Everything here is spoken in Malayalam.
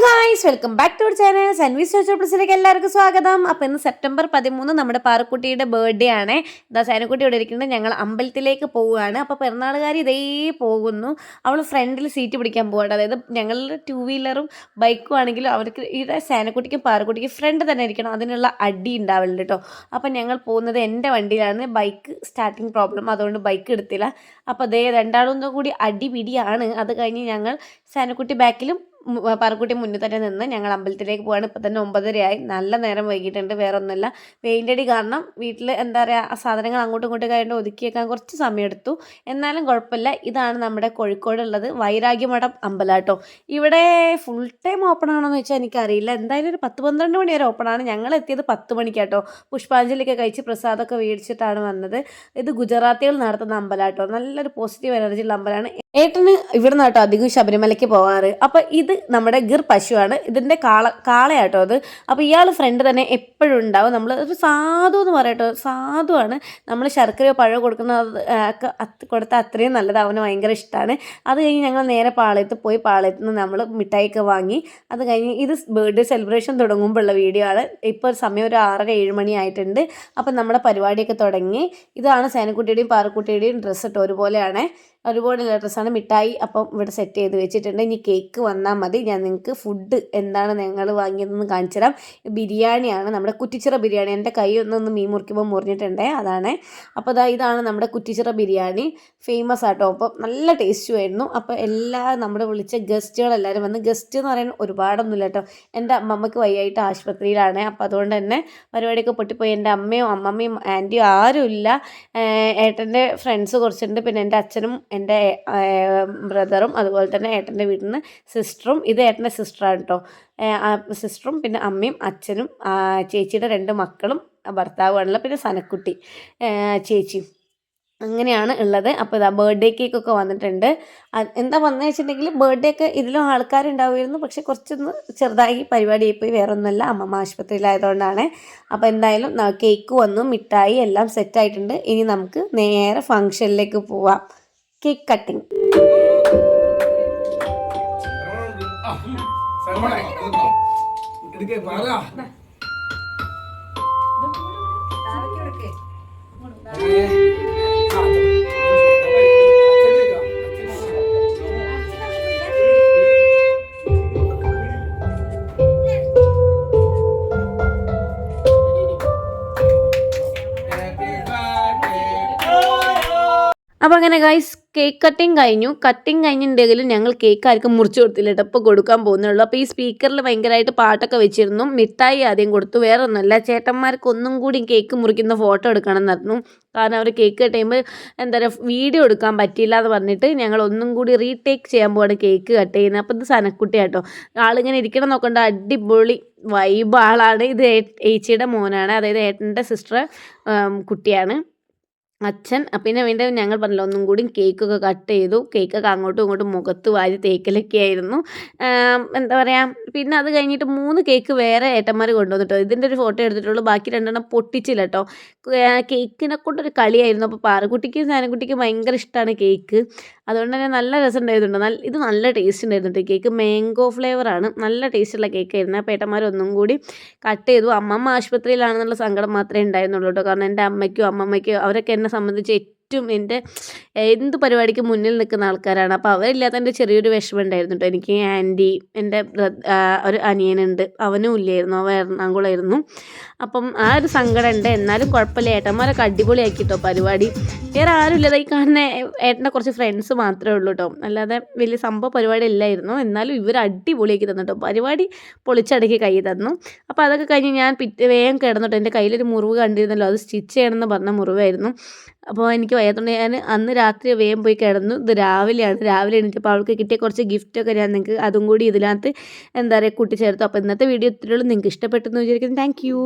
Guys, welcome back to our channel സൻവീസ് സോഷ്യൽ പ്ലസിലേക്ക് എല്ലാവർക്കും സ്വാഗതം. അപ്പോൾ ഇന്ന് സെപ്റ്റംബർ 13 നമ്മുടെ പാറക്കുട്ടിയുടെ ബർത്ത്ഡേ ആണ്. ഇതാ സൈനക്കുട്ടി ഇവിടെ ഇരിക്കുന്നത്. ഞങ്ങൾ അമ്പലത്തിലേക്ക് പോവുകയാണ്. അപ്പോൾ പിറന്നാളുകാരി ഇതേ പോകുന്നു. അവൾ ഫ്രണ്ടിൽ സീറ്റ് പിടിക്കാൻ പോവാണ്. അതായത് ഞങ്ങളുടെ 2 വീലറും ബൈക്കും ആണെങ്കിലും അവർക്ക് ഇവിടെ സൈനക്കുട്ടിക്കും പാറക്കുട്ടിക്കും ഫ്രണ്ട് തന്നെ ഇരിക്കണം. അതിനുള്ള അടി ഉണ്ടാവലുണ്ട് കേട്ടോ. അപ്പം ഞങ്ങൾ പോകുന്നത് എൻ്റെ വണ്ടിയിലാണ്. ബൈക്ക് സ്റ്റാർട്ടിങ് പ്രോബ്ലം, അതുകൊണ്ട് ബൈക്ക് എടുത്തില്ല. അപ്പോൾ അതേ രണ്ടാളും കൂടി അടി പിടിയാണ്. അത് കഴിഞ്ഞ് ഞങ്ങൾ സൈനക്കുട്ടി ബാക്കിലും പാറക്കുട്ടി മുന്നിൽ തന്നെ നിന്ന് ഞങ്ങൾ അമ്പലത്തിലേക്ക് പോവാണ്. ഇപ്പം തന്നെ 9:30 നല്ല നേരം വൈകിട്ടുണ്ട്. വേറെ ഒന്നുമില്ല, പെയിൻ്റ് അടി കാരണം വീട്ടിൽ എന്താ പറയുക സാധനങ്ങൾ അങ്ങോട്ടും ഇങ്ങോട്ടും ആയതുകൊണ്ട് ഒതുക്കി വെക്കാൻ കുറച്ച് സമയമെടുത്തു. എന്നാലും കുഴപ്പമില്ല. ഇതാണ് നമ്മുടെ കോഴിക്കോടുള്ളത് വൈരാഗ്യമഠം അമ്പലം കേട്ടോ. ഇവിടെ ഫുൾ ടൈം ഓപ്പൺ ആണോ എന്ന് വെച്ചാൽ എനിക്കറിയില്ല. എന്തായാലും ഒരു 10-12 മണി വരെ ഓപ്പൺ ആണ്. ഞങ്ങൾ എത്തിയത് 10 മണിക്കാട്ടോ. പുഷ്പാഞ്ജലിയൊക്കെ കഴിച്ച് പ്രസാദമൊക്കെ മേടിച്ചിട്ടാണ് വന്നത്. ഇത് ഗുജറാത്തികൾ നടത്തുന്ന അമ്പലം കേട്ടോ. നല്ലൊരു പോസിറ്റീവ് എനർജി ഉള്ള അമ്പലമാണ്. ഏട്ടന് ഇവിടുന്ന് കേട്ടോ അധികം ശബരിമലയ്ക്ക് പോകാറ്. അപ്പോൾ ഇത് നമ്മുടെ ഗിർ പശുവാണ്. ഇതിൻ്റെ കാളയാട്ടോ അത്. അപ്പോൾ ഇയാൾ ഫ്രണ്ട് തന്നെ എപ്പോഴും ഉണ്ടാവും. നമ്മൾ ഒരു സാധു എന്ന് പറയട്ടോ, സാധുവാണ്. നമ്മൾ ശർക്കരയോ പഴമോ കൊടുത്താൽ അത്രയും നല്ലത്. അവന് ഭയങ്കര ഇഷ്ടമാണ്. അത് കഴിഞ്ഞ് ഞങ്ങൾ നേരെ പാളയത്ത് പോയി പാളയത്ത് നിന്ന് നമ്മൾ മിഠായിയൊക്കെ വാങ്ങി. അത് കഴിഞ്ഞ് ഇത് ബർത്ത്ഡേ സെലിബ്രേഷൻ തുടങ്ങുമ്പോഴുള്ള വീഡിയോ ആണ്. ഇപ്പോൾ സമയം ഒരു 6-7 മണി ആയിട്ടുണ്ട്. അപ്പം നമ്മുടെ പരിപാടിയൊക്കെ തുടങ്ങി. ഇതാണ് സേനക്കുട്ടിയുടെയും പാറക്കുട്ടിയുടെയും ഡ്രസ്സ് കേട്ടോ. ഒരുപോലെയാണ്, ഒരുപാടുള്ള ഡ്രസ്സാണ്. മിഠായി അപ്പം ഇവിടെ സെറ്റ് ചെയ്ത് വെച്ചിട്ടുണ്ട്. ഇനി കേക്ക് വന്നാൽ മതി. ഞാൻ നിങ്ങൾക്ക് ഫുഡ് എന്താണ് ഞങ്ങൾ വാങ്ങിയതെന്ന് കാണിച്ചു തരാം. ബിരിയാണിയാണ്, നമ്മുടെ കുറ്റിച്ചിറ ബിരിയാണി. എൻ്റെ കൈ ഒന്ന് മീൻ മുറിക്കുമ്പോൾ മുറിഞ്ഞിട്ടുണ്ടേ, അതാണ്. അപ്പോൾ ഇതാണ് നമ്മുടെ കുറ്റിച്ചിറ ബിരിയാണി. ഫേമസ് ആട്ടോ. അപ്പോൾ നല്ല ടേസ്റ്റും ആയിരുന്നു. അപ്പോൾ നമ്മുടെ വിളിച്ച ഗസ്റ്റുകളെല്ലാവരും വന്ന്. ഗസ്റ്റ് എന്ന് പറയുന്നത് ഒരുപാടൊന്നുമില്ല കേട്ടോ. എൻ്റെ അമ്മമ്മയ്ക്ക് വയ്യായിട്ട് ആശുപത്രിയിലാണ്. അപ്പോൾ അതുകൊണ്ട് തന്നെ പരിപാടിയൊക്കെ പൊട്ടിപ്പോയി. എൻ്റെ അമ്മയും അമ്മമ്മയും ആൻറ്റിയും ആരുമില്ല. ഏട്ടൻ്റെ ഫ്രണ്ട്സ് കുറച്ചുണ്ട്, പിന്നെ എൻ്റെ അച്ഛനും എൻ്റെ ബ്രദറും അതുപോലെ തന്നെ ഏട്ടൻ്റെ വീട്ടിൽ നിന്ന് സിസ്റ്ററും. ഇത് ഏട്ടൻ്റെ സിസ്റ്ററാണ് കേട്ടോ. സിസ്റ്ററും പിന്നെ അമ്മയും അച്ഛനും ചേച്ചിയുടെ 2 മക്കളും ഭർത്താവുമാണല്ലോ, പിന്നെ സനക്കുട്ടി ചേച്ചിയും. അങ്ങനെയാണ് ഉള്ളത്. അപ്പോൾ ഇതാ ബർത്ത്ഡേ കേക്കൊക്കെ വന്നിട്ടുണ്ട്. എന്താ വന്നു വെച്ചിട്ടുണ്ടെങ്കിൽ ബർത്ത്ഡേ ഒക്കെ ഇതിലും ആൾക്കാരുണ്ടാവുമായിരുന്നു, പക്ഷെ കുറച്ചൊന്ന് ചെറുതായി പരിപാടി ആയിപ്പോയി. വേറെ ഒന്നുമല്ല, അമ്മമ്മ ആശുപത്രിയിലായതുകൊണ്ടാണ്. അപ്പോൾ എന്തായാലും കേക്ക് വന്നു, മിഠായി എല്ലാം സെറ്റായിട്ടുണ്ട്. ഇനി നമുക്ക് നേരെ ഫംഗ്ഷനിലേക്ക് പോവാം. Cake cutting. അപ്പോൾ അങ്ങനെ ഗൈസ് കേക്ക് കട്ടിങ് കഴിഞ്ഞിട്ടുണ്ടെങ്കിലും ഞങ്ങൾ കേക്ക് ആർക്കും മുറിച്ച് കൊടുത്തില്ല കേട്ടോ. ഇപ്പോൾ കൊടുക്കാൻ പോകുന്നുള്ളൂ. അപ്പോൾ ഈ സ്പീക്കറിൽ ഭയങ്കരമായിട്ട് പാട്ടൊക്കെ വെച്ചിരുന്നു. മിഠായി ആദ്യം കൊടുത്തു. വേറെ ഒന്നുമല്ല, ചേട്ടന്മാർക്ക് ഒന്നും കൂടി കേക്ക് മുറിക്കുന്ന ഫോട്ടോ എടുക്കണം എന്നായിരുന്നു. കാരണം അവർ കേക്ക് കട്ട് ചെയ്യുമ്പോൾ എന്താ പറയുക വീഡിയോ എടുക്കാൻ പറ്റിയില്ല എന്ന് പറഞ്ഞിട്ട് ഞങ്ങൾ ഒന്നും കൂടി റീടേക്ക് ചെയ്യാൻ പോവാണ് കേക്ക് കട്ട് ചെയ്യുന്നത്. അപ്പോൾ ഇത് സനക്കുട്ടി കേട്ടോ. ആളിങ്ങനെ ഇരിക്കണം നോക്കണ്ട, അടിപൊളി വൈബ് ആളാണ്. ഇത് ഏച്ചിയുടെ മോനാണ്, അതായത് ഏട്ടൻ്റെ സിസ്റ്റർ കുട്ടിയാണ്. അച്ഛൻ പിന്നെ വീണ്ടും ഞങ്ങൾ പറഞ്ഞല്ലോ ഒന്നും കൂടി കേക്കൊക്കെ കട്ട് ചെയ്തു. കേക്കൊക്കെ അങ്ങോട്ടും ഇങ്ങോട്ടും മുഖത്ത് വാരി തേക്കലൊക്കെ ആയിരുന്നു. എന്താ പറയുക, പിന്നെ അത് കഴിഞ്ഞിട്ട് 3 കേക്ക് വേറെ ഏട്ടന്മാർ കൊണ്ടുവന്നിട്ടോ. ഇതിൻ്റെ ഒരു ഫോട്ടോ എടുത്തിട്ടുള്ളൂ, ബാക്കി 2 പൊട്ടിച്ചില്ല കേട്ടോ. കേക്കിനെ കൊണ്ടൊരു കളിയായിരുന്നു. അപ്പോൾ പാറക്കുട്ടിക്കും സാനക്കുട്ടിക്കും ഭയങ്കര ഇഷ്ടമാണ് കേക്ക്. അതുകൊണ്ട് തന്നെ നല്ല രസം ഉണ്ടായിരുന്നുണ്ട്. ഇത് നല്ല ടേസ്റ്റ് ഉണ്ടായിരുന്നു കേക്ക്. മാംഗോ ഫ്ലേവറാണ്, നല്ല ടേസ്റ്റുള്ള കേക്കായിരുന്നു. അപ്പോൾ ഏട്ടന്മാർ ഒന്നും കൂടി കട്ട് ചെയ്തു. അമ്മമ്മ ആശുപത്രിയിലാണെന്നുള്ള സങ്കടം മാത്രമേ ഉണ്ടായിരുന്നുള്ളൂ കേട്ടോ. കാരണം എൻ്റെ അമ്മയ്ക്കും അമ്മമ്മയ്ക്കും അവരൊക്കെ എന്നെ സംബന്ധിച്ച് ഏറ്റവും എൻ്റെ എന്ത് പരിപാടിക്ക് മുന്നിൽ നിൽക്കുന്ന ആൾക്കാരാണ്. അപ്പോൾ അവരില്ലാത്ത എൻ്റെ ചെറിയൊരു വിഷമം ഉണ്ടായിരുന്നു കേട്ടോ. എനിക്ക് ആൻറ്റി, എൻ്റെ ഒരു അനിയനുണ്ട്, അവനും ഇല്ലായിരുന്നു, അവൻ എറണാകുളമായിരുന്നു. അപ്പം ആ ഒരു സങ്കടം ഉണ്ട്. എന്നാലും കുഴപ്പമില്ല, ഏട്ടന്മാരൊക്കെ അടിപൊളിയാക്കി കേട്ടോ പരിപാടി. വേറെ ആരും ഇല്ലാതെ ഈ കാണുന്ന ഏട്ടൻ്റെ കുറച്ച് ഫ്രണ്ട്സ് മാത്രമേ ഉള്ളൂ കേട്ടോ. അല്ലാതെ വലിയ സംഭവ പരിപാടി ഇല്ലായിരുന്നു. എന്നാലും ഇവർ അടിപൊളിയാക്കി തന്നു കേട്ടോ. പരിപാടി പൊളിച്ചടക്കി കൈ തന്നു. അപ്പോൾ അതൊക്കെ കഴിഞ്ഞ് ഞാൻ വേഗം കിടന്നിട്ടോ. എൻ്റെ കയ്യിലൊരു മുറിവ് കണ്ടിരുന്നല്ലോ, അത് സ്റ്റിച്ച് ചെയ്യണമെന്ന് പറഞ്ഞ മുറിവായിരുന്നു. അപ്പോൾ എനിക്ക് വയ്യാത്തതുകൊണ്ട് ഞാൻ അന്ന് രാത്രി വേഗം പോയി കിടന്നു. ഇത് രാവിലെ എണീറ്റപ്പോൾ അവൾക്ക് കിട്ടിയ കുറച്ച് ഗിഫ്റ്റൊക്കെ ഞാൻ നിങ്ങൾക്ക് അതും കൂടി ഇതിനകത്ത് എന്താ പറയുക കൂട്ടിച്ചേർത്തു. അപ്പോൾ ഇന്നത്തെ വീഡിയോ ഇത്രയുള്ളൂ. നിങ്ങൾക്ക് ഇഷ്ടപ്പെട്ടെന്ന് വിചാരിക്കുന്നു. Thank you.